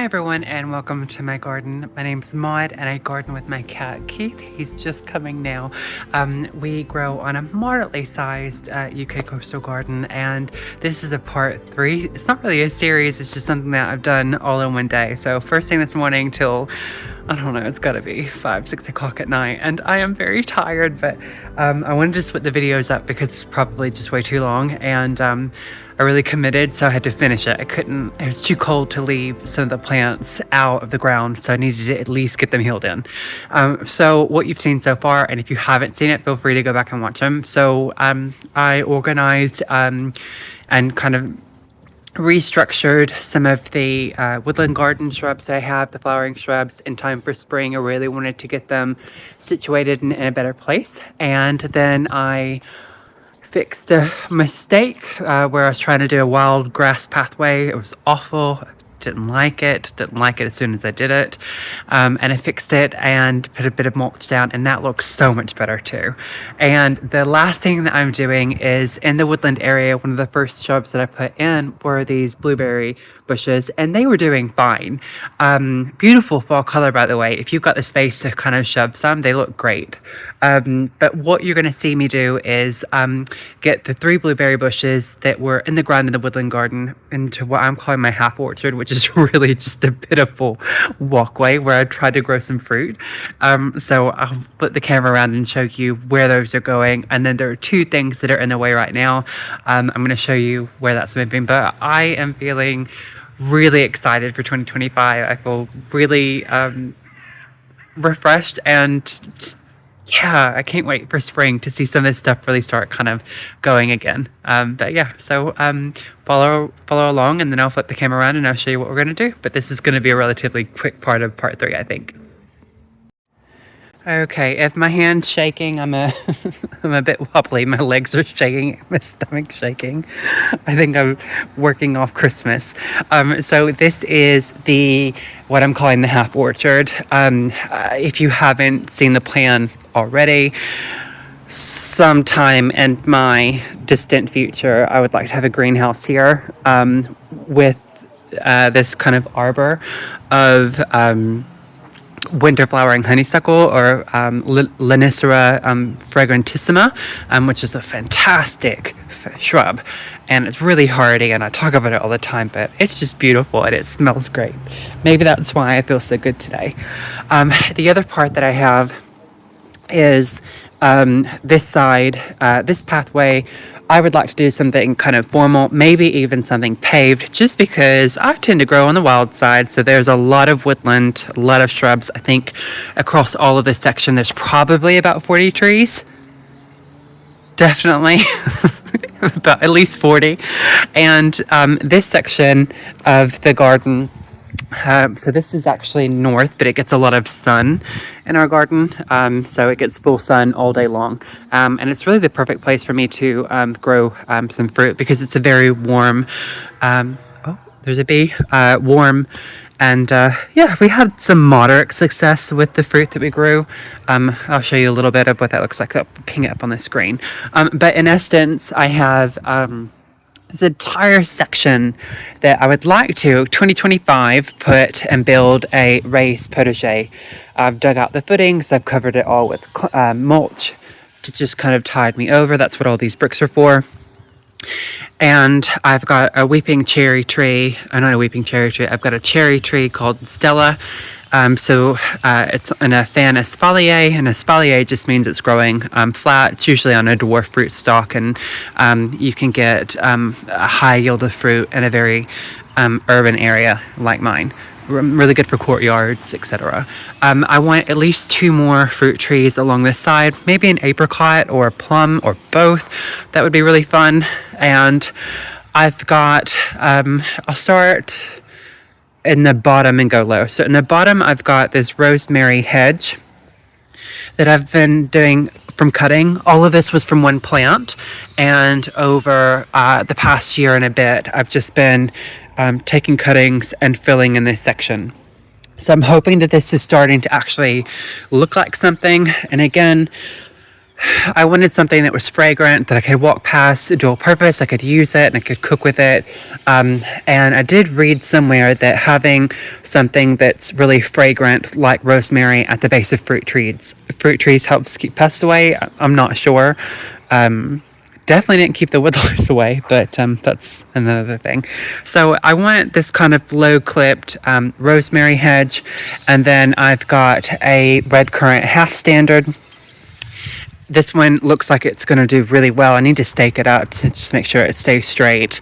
everyone, and welcome to my garden. My name's Maude and I garden with my cat Keith. He's just coming now. We grow on a moderately sized UK coastal garden, and this is a part 3. It's not really a series, it's just something that I've done all in one day. So first thing this morning till, I don't know, it's gotta be 5-6 o'clock at night, and I am very tired, but I wanted to split the videos up because it's probably just way too long, and I really committed, so I had to finish it. It was too cold to leave some of the plants out of the ground, so I needed to at least get them healed in. So what you've seen so far, and if you haven't seen it, feel free to go back and watch them. So I organized and kind of restructured some of the woodland garden shrubs that I have, the flowering shrubs, in time for spring. I really wanted to get them situated in a better place. And then I fixed a mistake where I was trying to do a wild grass pathway. It was awful. Didn't like it as soon as I did it, and I fixed it and put a bit of mulch down, and that looks so much better too. And the last thing that I'm doing is, in the woodland area, one of the first shrubs that I put in were these blueberry bushes, and they were doing fine. Beautiful fall color, by the way. If you've got the space to kind of shove some, they look great. But what you're going to see me do is get the 3 blueberry bushes that were in the ground in the woodland garden into what I'm calling my half orchard, which is really just a pitiful walkway where I tried to grow some fruit. So I'll flip the camera around and show you where those are going. And then there are 2 things that are in the way right now. I'm going to show you where that's moving. But I am feeling really excited for 2025. I feel really refreshed, and just, yeah, I can't wait for spring to see some of this stuff really start kind of going again. But yeah, so follow along, and then I'll flip the camera around and I'll show you what we're going to do. But this is going to be a relatively quick part of part 3, I think. Okay, if my hand's shaking, I'm a bit wobbly. My legs are shaking, my stomach's shaking. I think I'm working off Christmas. So this is what I'm calling the half orchard. If you haven't seen the plan already, sometime in my distant future, I would like to have a greenhouse here with this kind of arbor of winter flowering honeysuckle, or Lanicera fragrantissima, which is a fantastic shrub, and it's really hardy, and I talk about it all the time, but it's just beautiful and it smells great. Maybe that's why I feel so good today. The other part that I have is this side, this pathway. I would like to do something kind of formal, maybe even something paved, just because I tend to grow on the wild side. So there's a lot of woodland, a lot of shrubs. I think across all of this section, there's probably about 40 trees. Definitely. About at least 40. And this section of the garden, so this is actually north, but it gets a lot of sun in our garden. So it gets full sun all day long. And it's really the perfect place for me to grow some fruit, because it's a very warm, oh, there's a bee, warm. And yeah, we had some moderate success with the fruit that we grew. I'll show you a little bit of what that looks like. I'll ping it up on the screen. But in essence, I have this entire section that I would like to, 2025, put and build a raised potager. I've dug out the footings, I've covered it all with mulch to just kind of tide me over. That's what all these bricks are for. And I've got a weeping cherry tree, not a weeping cherry tree, I've got a cherry tree called Stella. So it's an espalier, and espalier just means it's growing flat. It's usually on a dwarf fruit stalk, and you can get a high yield of fruit in a very urban area like mine. Really good for courtyards, etc. I want at least 2 more fruit trees along this side, maybe an apricot or a plum or both. That would be really fun. And I've got, I'll start in the bottom and go low. So in the bottom, I've got this rosemary hedge that I've been doing from cutting. All of this was from one plant, and over the past year and a bit, I've just been taking cuttings and filling in this section. So I'm hoping that this is starting to actually look like something. And again, I wanted something that was fragrant, that I could walk past, dual purpose, I could use it and I could cook with it. And I did read somewhere that having something that's really fragrant like rosemary at the base of fruit trees helps keep pests away. I'm not sure. Definitely didn't keep the wood lice away, but that's another thing. So I want this kind of low clipped rosemary hedge, and then I've got a red currant half standard. This one looks like it's going to do really well. I need to stake it up to just make sure it stays straight.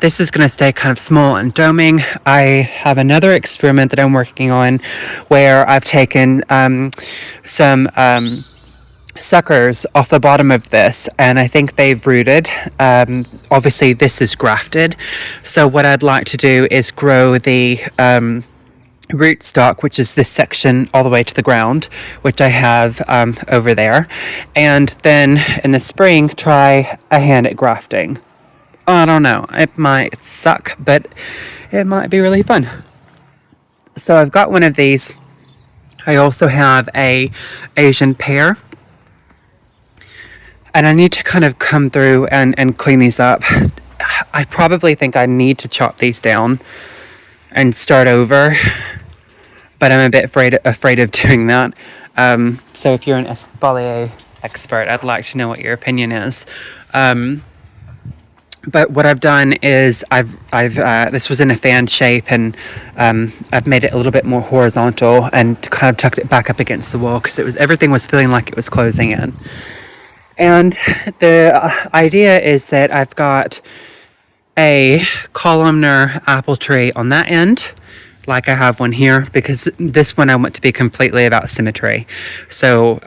This is going to stay kind of small and doming. I have another experiment that I'm working on where I've taken some suckers off the bottom of this, and I think they've rooted. Obviously this is grafted, so what I'd like to do is grow the rootstock, which is this section all the way to the ground, which I have over there, and then in the spring try a hand at grafting. I don't know, it might suck, but it might be really fun. So I've got one of these. I also have a Asian pear, and I need to kind of come through and clean these up. I probably think I need to chop these down and start over, but I'm a bit afraid of doing that. So if you're an espalier expert, I'd like to know what your opinion is. But what I've done is I've this was in a fan shape, and I've made it a little bit more horizontal and kind of tucked it back up against the wall because everything was feeling like it was closing in. And the idea is that I've got a columnar apple tree on that end, like I have one here, because this one I want to be completely about symmetry. So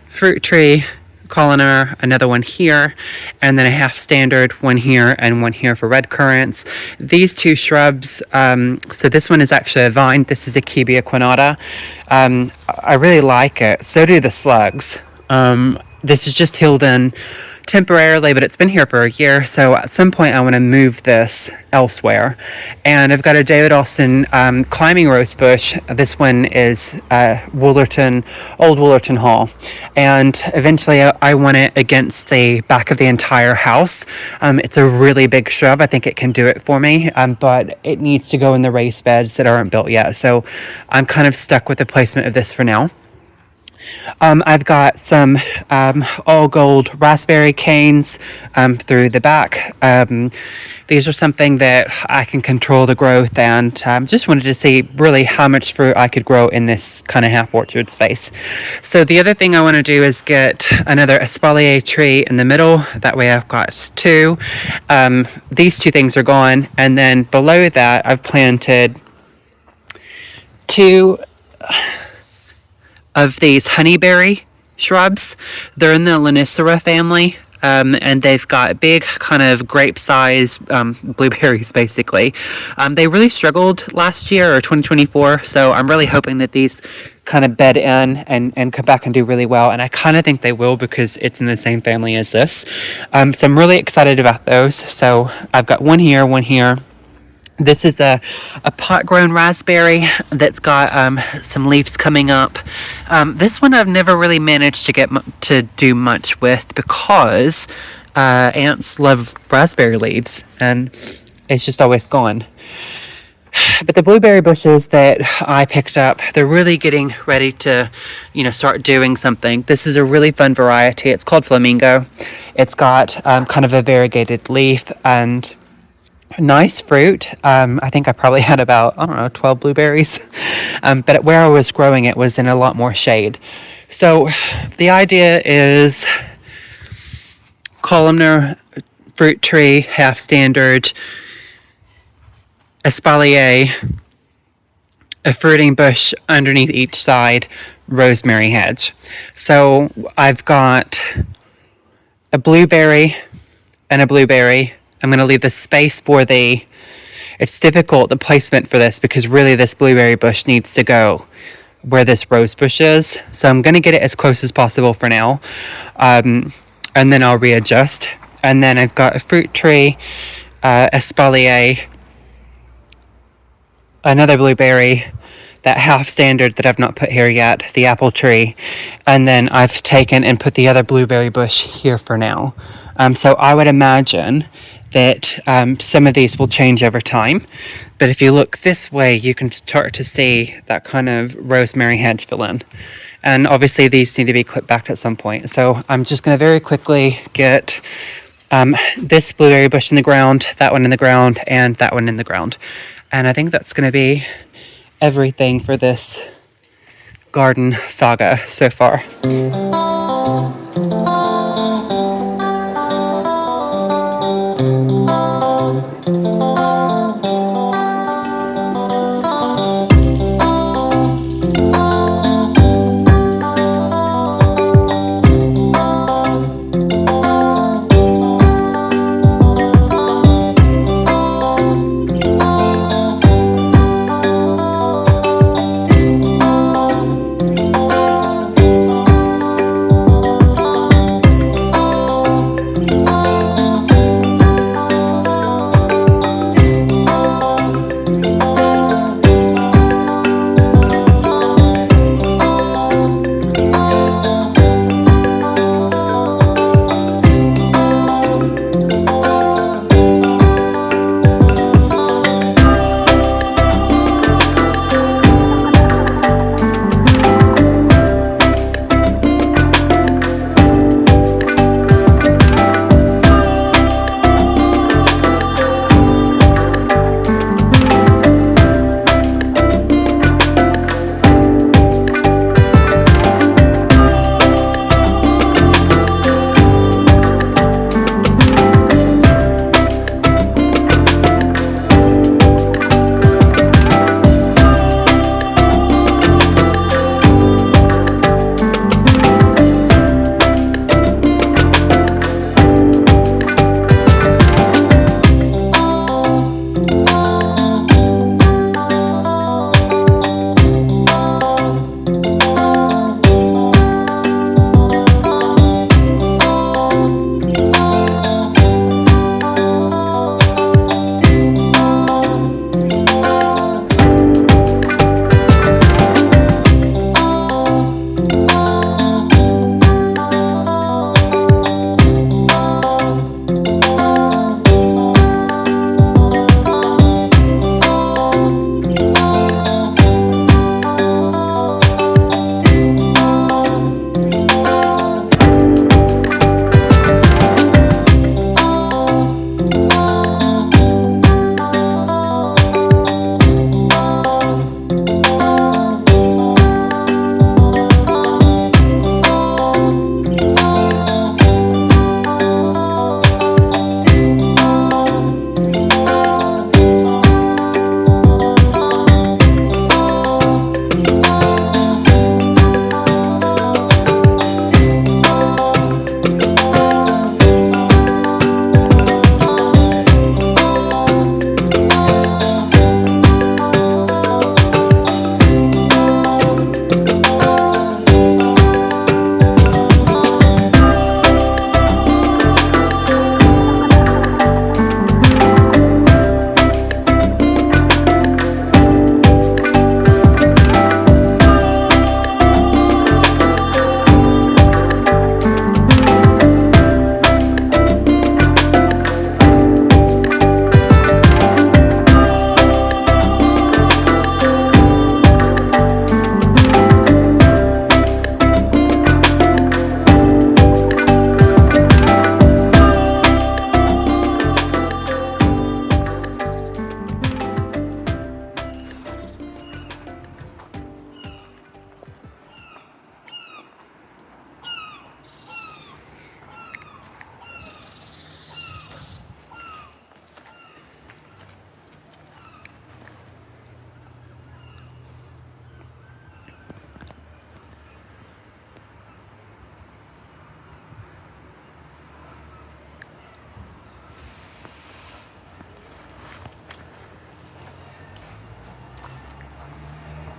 fruit tree, columnar, another one here, and then a half standard, one here and one here for red currants. These two shrubs, so this one is actually a vine. This is a Kibia quinata. I really like it. So do the slugs. This is just healed in temporarily, but it's been here for a year, so at some point I want to move this elsewhere. And I've got a David Austin climbing rose bush. This one is Old Woolerton Hall, and eventually I want it against the back of the entire house. It's a really big shrub. I think it can do it for me, but it needs to go in the raised beds that aren't built yet, so I'm kind of stuck with the placement of this for now. I've got some all gold raspberry canes through the back. These are something that I can control the growth, and just wanted to see really how much fruit I could grow in this kind of half orchard space. So the other thing I want to do is get another espalier tree in the middle. That way I've got two. These two things are gone, and then below that I've planted two of these honeyberry shrubs. They're in the Lonicera family, and they've got big kind of grape-sized blueberries, basically. They really struggled last year, or 2024, so I'm really hoping that these kind of bed in and come back and do really well, and I kind of think they will because it's in the same family as this. So I'm really excited about those. So I've got one here, one here. This is a pot-grown raspberry that's got some leaves coming up. This one I've never really managed to get to do much with because ants love raspberry leaves, and it's just always gone. But the blueberry bushes that I picked up, they're really getting ready to, start doing something. This is a really fun variety. It's called Flamingo. It's got kind of a variegated leaf and nice fruit. I think I probably had about 12 blueberries, but where I was growing it was in a lot more shade. So the idea is columnar, fruit tree, half standard, espalier, a fruiting bush underneath each side, rosemary hedge. So I've got a blueberry and a blueberry. I'm going to leave the space for it's difficult, the placement for this, because really this blueberry bush needs to go where this rose bush is. So I'm going to get it as close as possible for now. And then I'll readjust. And then I've got a fruit tree, espalier, another blueberry. that half standard that I've not put here yet, the apple tree. And then I've taken and put the other blueberry bush here for now. So I would imagine that some of these will change over time. But if you look this way, you can start to see that kind of rosemary hedge fill in. And obviously these need to be clipped back at some point. So I'm just going to very quickly get this blueberry bush in the ground, that one in the ground, and that one in the ground. And I think that's going to be everything for this garden saga so far.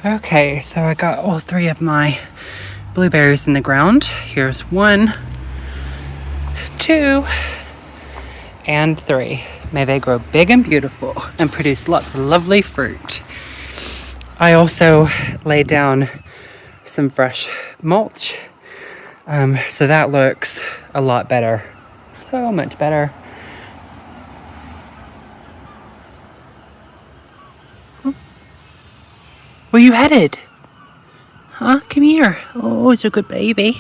Okay, so I got all 3 of my blueberries in the ground. Here's 1, 2, and 3. May they grow big and beautiful and produce lots of lovely fruit. I also laid down some fresh mulch. So that looks a lot better. So much better. Where you headed? Huh? Come here. Oh, it's a good baby.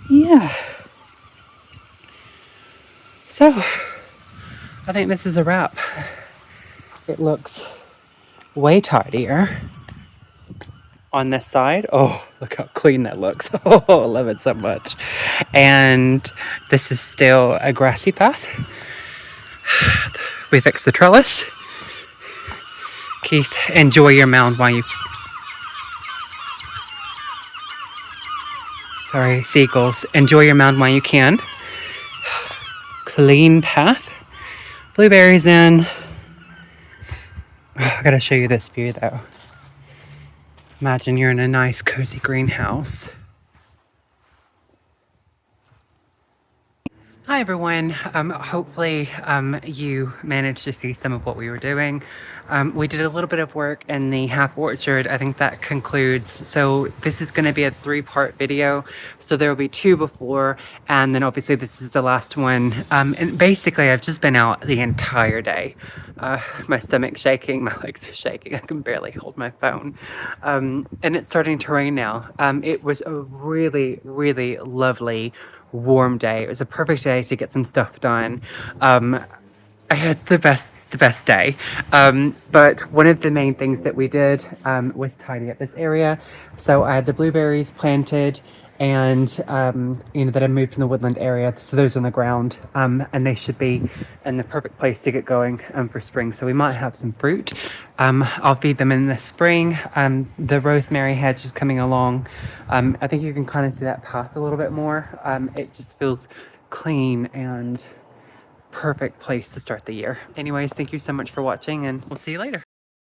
Yeah. So, I think this is a wrap. It looks way tidier on this side. Oh, look how clean that looks. Oh, I love it so much. And this is still a grassy path. We fixed the trellis. Keith, enjoy your mound while you... Sorry, seagulls. Enjoy your mound while you can. Clean path. Blueberries in. Oh, I gotta show you this view though. Imagine you're in a nice cozy greenhouse. Hi everyone, hopefully you managed to see some of what we were doing. We did a little bit of work in the half orchard. I think that concludes. So this is going to be a 3-part video. So there will be 2 before, and then obviously this is the last one. And basically I've just been out the entire day. My stomach's shaking, my legs are shaking, I can barely hold my phone. And it's starting to rain now. It was a really, really lovely warm day. It was a perfect day to get some stuff done. I had the best day. But one of the main things that we did was tidy up this area. So I had the blueberries planted, and that I moved from the woodland area, so those are on the ground, and they should be in the perfect place to get going for spring. So we might have some fruit. I'll feed them in the spring. The rosemary hedge is coming along. I think you can kind of see that path a little bit more. It just feels clean and perfect place to start the year. Anyways, thank you so much for watching, and we'll see you later.